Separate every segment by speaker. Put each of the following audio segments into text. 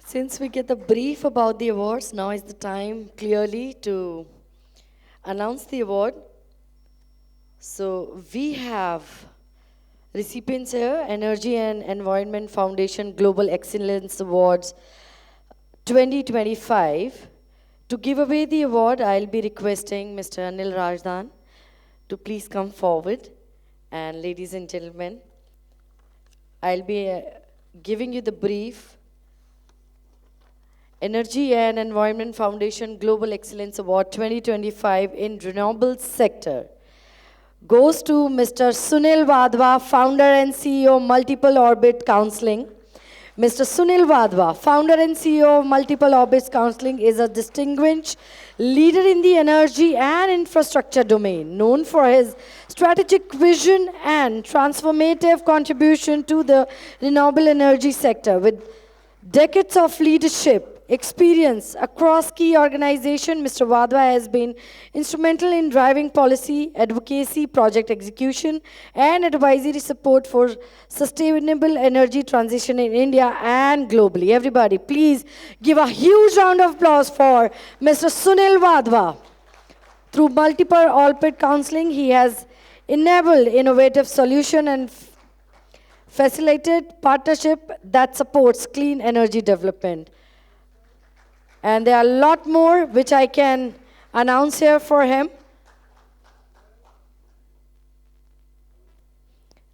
Speaker 1: Since we get the brief about the awards, now is the time clearly to announce the award. So we have recipients here, Energy and Environment Foundation Global Excellence Awards 2025. To give away the award, I'll be requesting Mr. Anil Rajdan to please come forward. And ladies and gentlemen, I'll be giving you the brief. Energy and Environment Foundation Global Excellence Award 2025 in Renewable Sector goes to Mr. Sunil Wadhwa, founder and CEO, Multiple Orbit Counseling. Mr. Sunil Wadhwa, founder and CEO of Multiple Orbits Counseling, is a distinguished leader in the energy and infrastructure domain, known for his strategic vision and transformative contribution to the renewable energy sector. With decades of leadership experience across key organizations, Mr. Wadhwa has been instrumental in driving policy, advocacy, project execution, and advisory support for sustainable energy transition in India and globally. Everybody, please give a huge round of applause for Mr. Sunil Wadhwa. Through multiple orbit counseling, he has enabled innovative solution and facilitated partnership that supports clean energy development. And there are a lot more which I can announce here for him.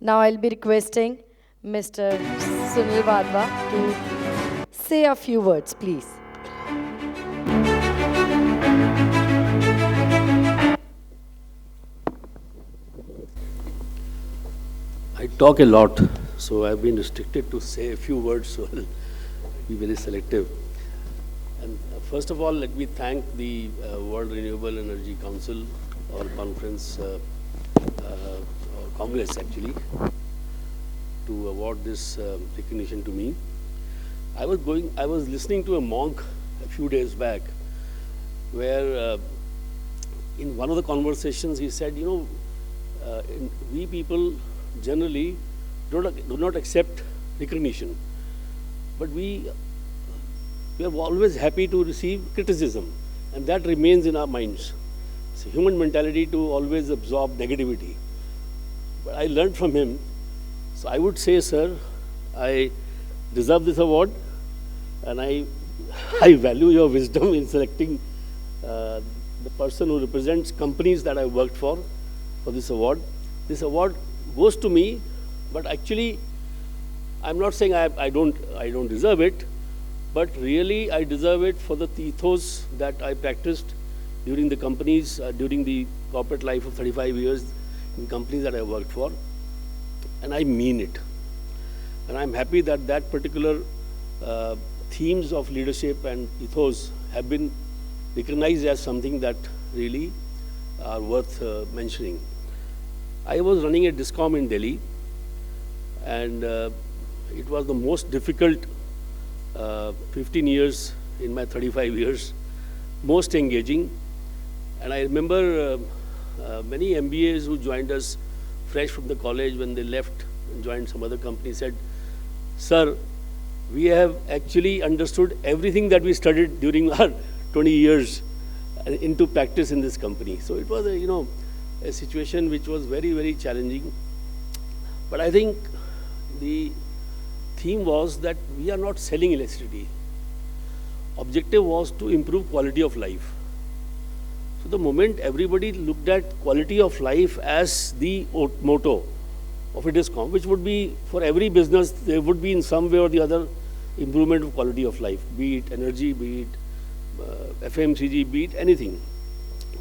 Speaker 1: Now I'll be requesting Mr. Sunil Wadhwa to say a few words, please.
Speaker 2: I talk a lot, so I've been restricted to say a few words, so I'll be very selective. And first of all, let me thank the World Renewable Energy Council or conference, or Congress actually, to award this recognition to me. I was listening to a monk a few days back, where in one of the conversations he said, we people generally do not accept recognition, but we are always happy to receive criticism, and that remains in our minds. It's a human mentality to always absorb negativity. But I learned from him, so I would say, sir, I deserve this award, and I value your wisdom in selecting the person who represents companies that I worked for this award. This award goes to me, but actually, I'm not saying I don't deserve it, but really I deserve it for the ethos that I practiced during the companies, during the corporate life of 35 years in companies that I worked for, and I mean it. And I'm happy that that particular themes of leadership and ethos have been recognized as something that really are worth mentioning. I was running a discom in Delhi, and it was the most difficult 15 years in my 35 years, most engaging. And I remember many MBAs who joined us fresh from the college, when they left and joined some other company, said, sir, we have actually understood everything that we studied during our 20 years into practice in this company. So it was a situation which was very, very challenging. But I think the theme was that we are not selling electricity. Objective was to improve quality of life. So the moment everybody looked at quality of life as the motto of a discom, which would be for every business, there would be in some way or the other improvement of quality of life, be it energy, be it FMCG, be it anything.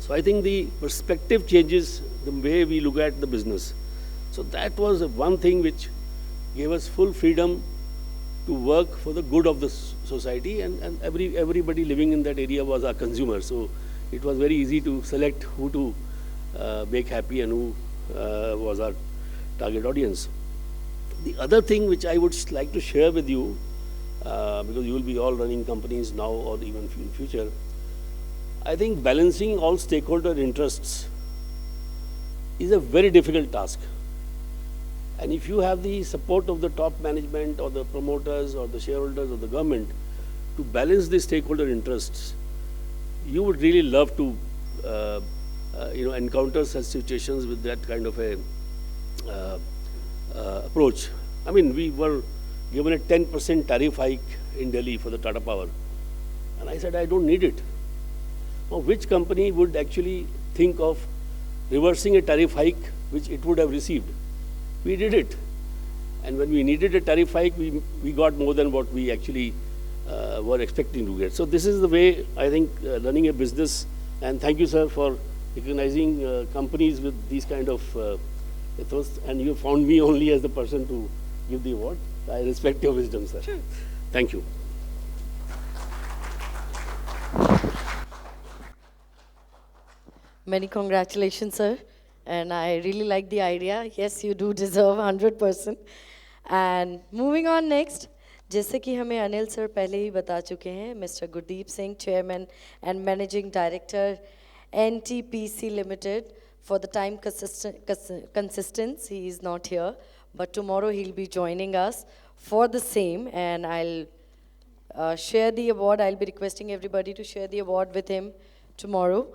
Speaker 2: So I think the perspective changes the way we look at the business. So that was one thing which gave us full freedom to work for the good of the society, and everybody living in that area was our consumer. So it was very easy to select who to make happy and who was our target audience. The other thing which I would like to share with you, because you will be all running companies now or even in future, I think balancing all stakeholder interests is a very difficult task. And if you have the support of the top management or the promoters or the shareholders or the government, to balance the stakeholder interests, you would really love to encounter such situations with that kind of a approach. I mean, we were given a 10% tariff hike in Delhi for the Tata Power. And I said, I don't need it. Now, which company would actually think of reversing a tariff hike which it would have received? We did it. And when we needed a tariff hike, we got more than what we actually were expecting to get. So this is the way, I think, running a business. And thank you, sir, for recognizing companies with these kind of ethos. And you found me only as the person to give the award. I respect your wisdom, sir. Sure. Thank you.
Speaker 1: Many congratulations, sir. And I really like the idea. Yes, you do deserve 100%. And moving on next, जैसे कि हमें Anil sir पहले ही बता चुके हैं, mister Gurdeep Singh, chairman and managing director NTPC Limited. For the time consistency, he is not here, but tomorrow he'll be joining us for the same, and I'll share the award. I'll be requesting everybody to share the award with him tomorrow.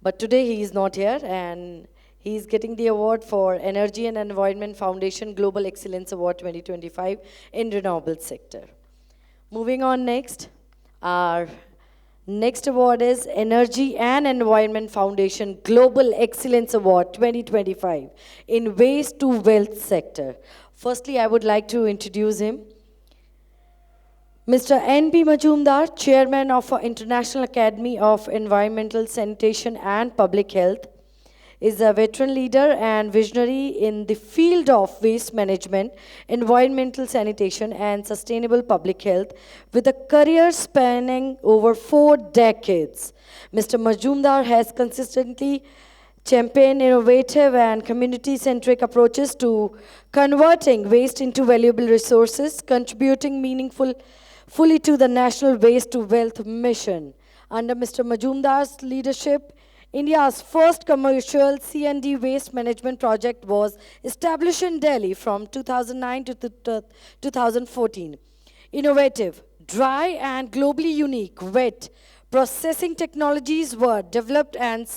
Speaker 1: But today he is not here, and he is getting the award for Energy and Environment Foundation Global Excellence Award 2025 in Renewable Sector. Moving on next, our next award is Energy and Environment Foundation Global Excellence Award 2025 in Waste to Wealth Sector. Firstly, I would like to introduce him. Mr. N.B. Majumdar, Chairman of International Academy of Environmental Sanitation and Public Health, is a veteran leader and visionary in the field of waste management, environmental sanitation, and sustainable public health, with a career spanning over 4 decades. Mr. Majumdar has consistently championed innovative and community-centric approaches to converting waste into valuable resources, contributing fully to the National Waste to Wealth mission. Under Mr. Majumdar's leadership, India's first commercial C&D waste management project was established in Delhi from 2009 to 2014. Innovative, dry and globally unique wet processing technologies were developed and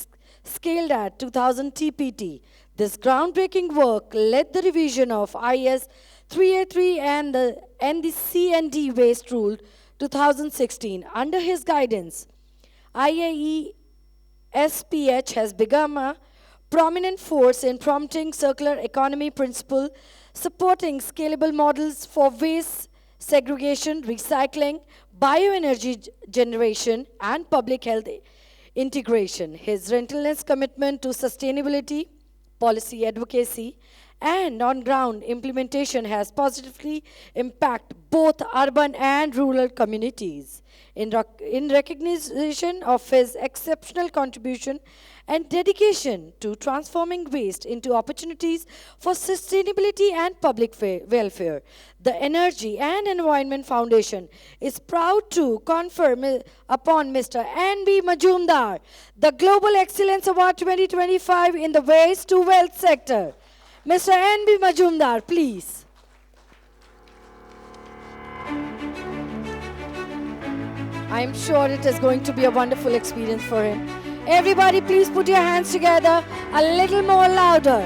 Speaker 1: scaled at 2000 TPT. This groundbreaking work led the revision of IS 383 and the C&D waste rule 2016. Under his guidance, IAE SPH has become a prominent force in promoting circular economy principle, supporting scalable models for waste segregation, recycling, bioenergy generation, and public health integration. His relentless commitment to sustainability, policy advocacy, and on-ground implementation has positively impacted both urban and rural communities. In recognition of his exceptional contribution and dedication to transforming waste into opportunities for sustainability and public welfare, the Energy and Environment Foundation is proud to confer upon Mr. N.B. Majumdar the Global Excellence Award 2025 in the Waste to Wealth sector. Mr. N.B. Majumdar, please. I'm sure it is going to be a wonderful experience for him. Everybody, please put your hands together a little more louder.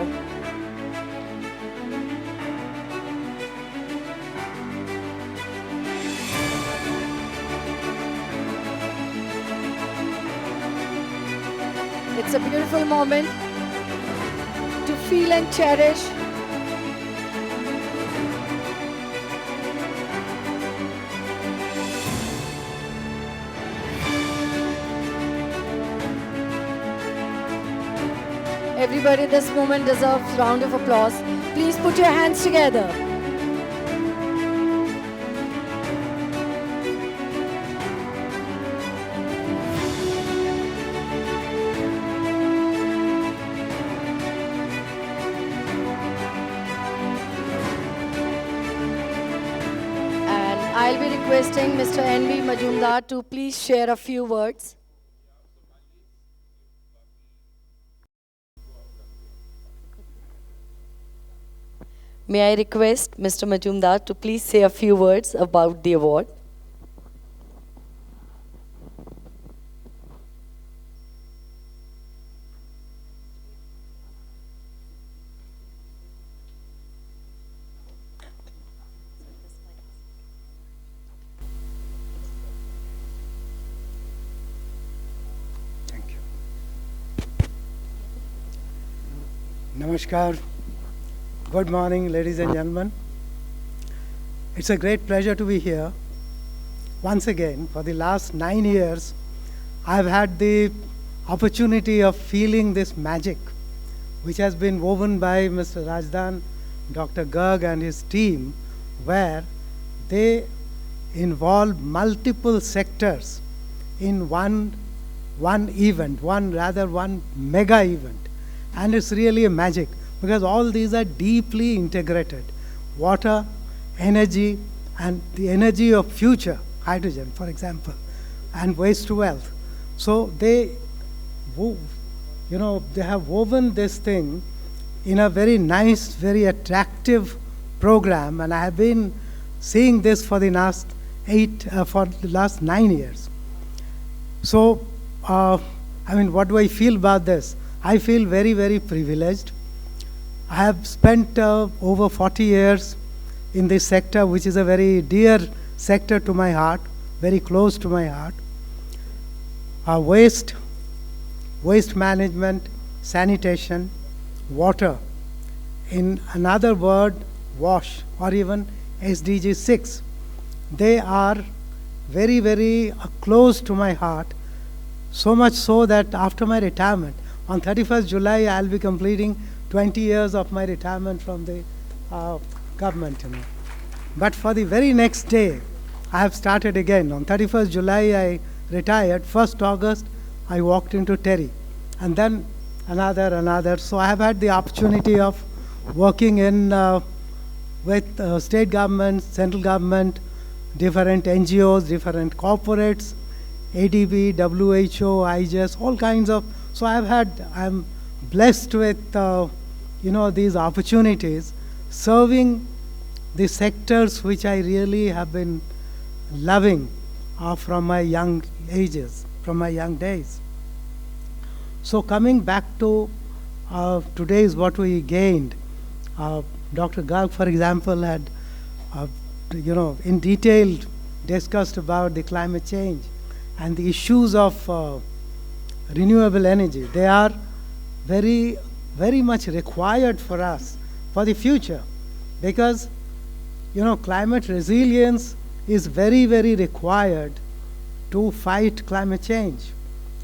Speaker 1: It's a beautiful moment to feel and cherish. Everybody, this moment deserves a round of applause. Please put your hands together. And I'll be requesting Mr. N.B. Majumdar to please share a few words. May I request Mr. Majumdar to please say a few words about the award?
Speaker 3: Namaskar. Good morning, ladies and gentlemen. It's a great pleasure to be here. Once again, for the last 9 years, I've had the opportunity of feeling this magic, which has been woven by Mr. Rajdan, Dr. Garg and his team, where they involve multiple sectors in one event, one mega event. And it's really a magic because all these are deeply integrated. Water, energy, and the energy of future, hydrogen, for example, and waste to wealth. So they have woven this thing in a very nice, very attractive program, and I have been seeing this for the last 9 years. So, what do I feel about this? I feel very, very privileged. I have spent over 40 years in this sector, which is a very dear sector to my heart, very close to my heart. Waste management, sanitation, water. In another word, WASH, or even SDG 6. They are very, very close to my heart, so much so that after my retirement, on 31st July, I'll be completing 20 years of my retirement from the government. But for the very next day, I have started again. On 31st July, I retired. 1st August, I walked into Terry. And then another. So I have had the opportunity of working with state government, central government, different NGOs, different corporates, ADB, WHO, IGES, all kinds of. So I'm blessed with these opportunities, serving the sectors which I really have been loving from my young ages, from my young days. So coming back to today's what we gained, Dr. Garg, for example, had in detail discussed about the climate change and the issues of renewable energy. They are very, very much required for us for the future because, climate resilience is very, very required to fight climate change.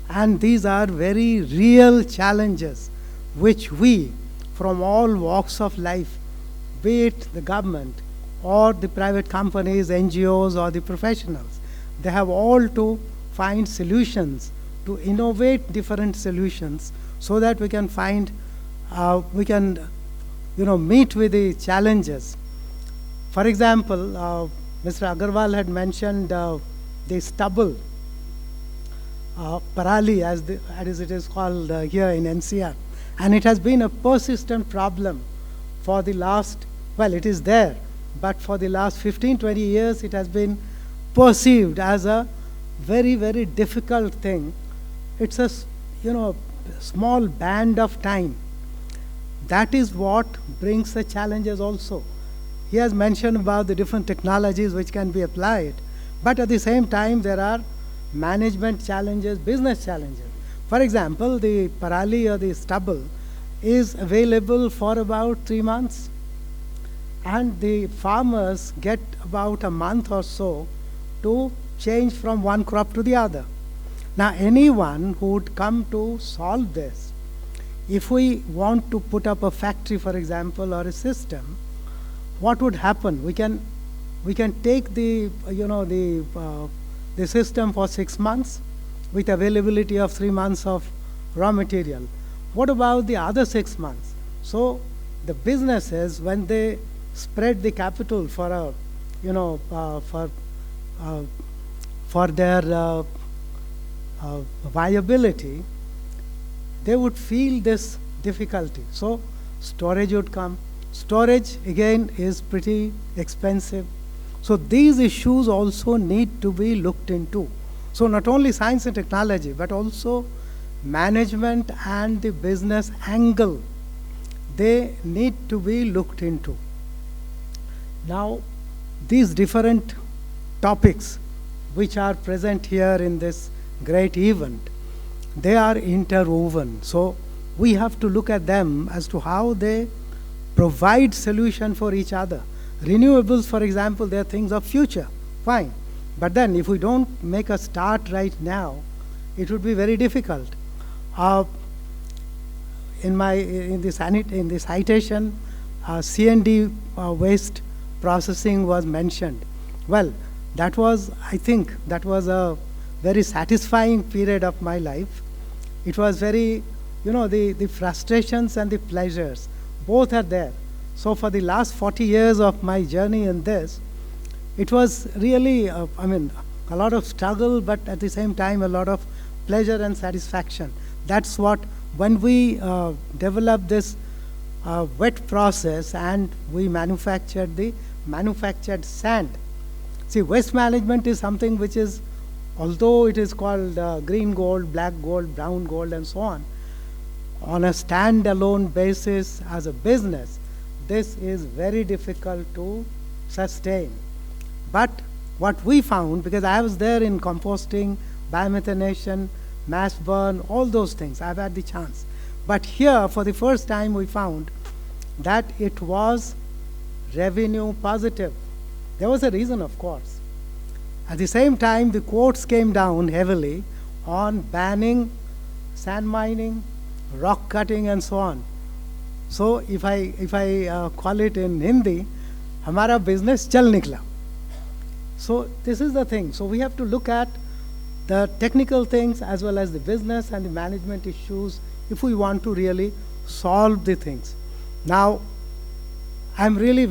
Speaker 3: And these are very real challenges which we, from all walks of life, be it the government or the private companies, NGOs, or the professionals, they have all to find solutions, to innovate different solutions so that we can meet with the challenges. For example, Mr. Agarwal had mentioned the stubble, parali as it is called here in NCR. And it has been a persistent problem for the last, it is there, but for the last 15, 20 years, it has been perceived as a very, very difficult thing. It's a, small band of time. That is what brings the challenges also. He has mentioned about the different technologies which can be applied, but at the same time, there are management challenges, business challenges. For example, the parali or the stubble is available for about 3 months, and the farmers get about a month or so to change from one crop to the other. Now, anyone who would come to solve this, if we want to put up a factory, for example, or a system, what would happen? We can take the system for 6 months with availability of 3 months of raw material. What about the other 6 months? So the businesses, when they spread the capital for their viability, they would feel this difficulty. So storage would come. Storage, again, is pretty expensive. So these issues also need to be looked into. So not only science and technology, but also management and the business angle, they need to be looked into. Now, these different topics which are present here in this great event, they are interwoven. So we have to look at them as to how they provide solution for each other. Renewables, for example, they are things of future, fine. But then if we don't make a start right now, it would be very difficult. In the citation, C&D waste processing was mentioned. Well, that was, I think, that was a very satisfying period of my life. It was very, the frustrations and the pleasures, both are there. So for the last 40 years of my journey in this, it was really, a lot of struggle, but at the same time, a lot of pleasure and satisfaction. That's what, when we developed this wet process and we manufactured the manufactured sand. See, waste management is something which is, although it is called green gold, black gold, brown gold, and so on a standalone basis as a business, this is very difficult to sustain. But what we found, because I was there in composting, biomethanation, mass burn, all those things, I've had the chance. But here, for the first time, we found that it was revenue positive. There was a reason, of course. At the same time, the courts came down heavily on banning sand mining, rock cutting, and so on. So if I call it in Hindi, हमारा business चल निकला. So this is the thing. So we have to look at the technical things as well as the business and the management issues if we want to really solve the things. Now, I'm really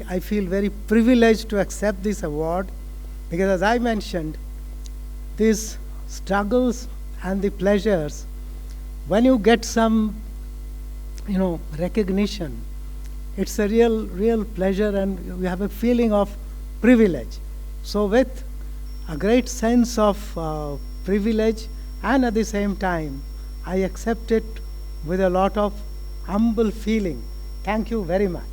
Speaker 3: I feel very privileged to accept this award, because as I mentioned, these struggles and the pleasures, when you get some, recognition, it's a real pleasure, and you have a feeling of privilege. So with a great sense of privilege, and at the same time, I accept it with a lot of humble feeling. Thank you very much.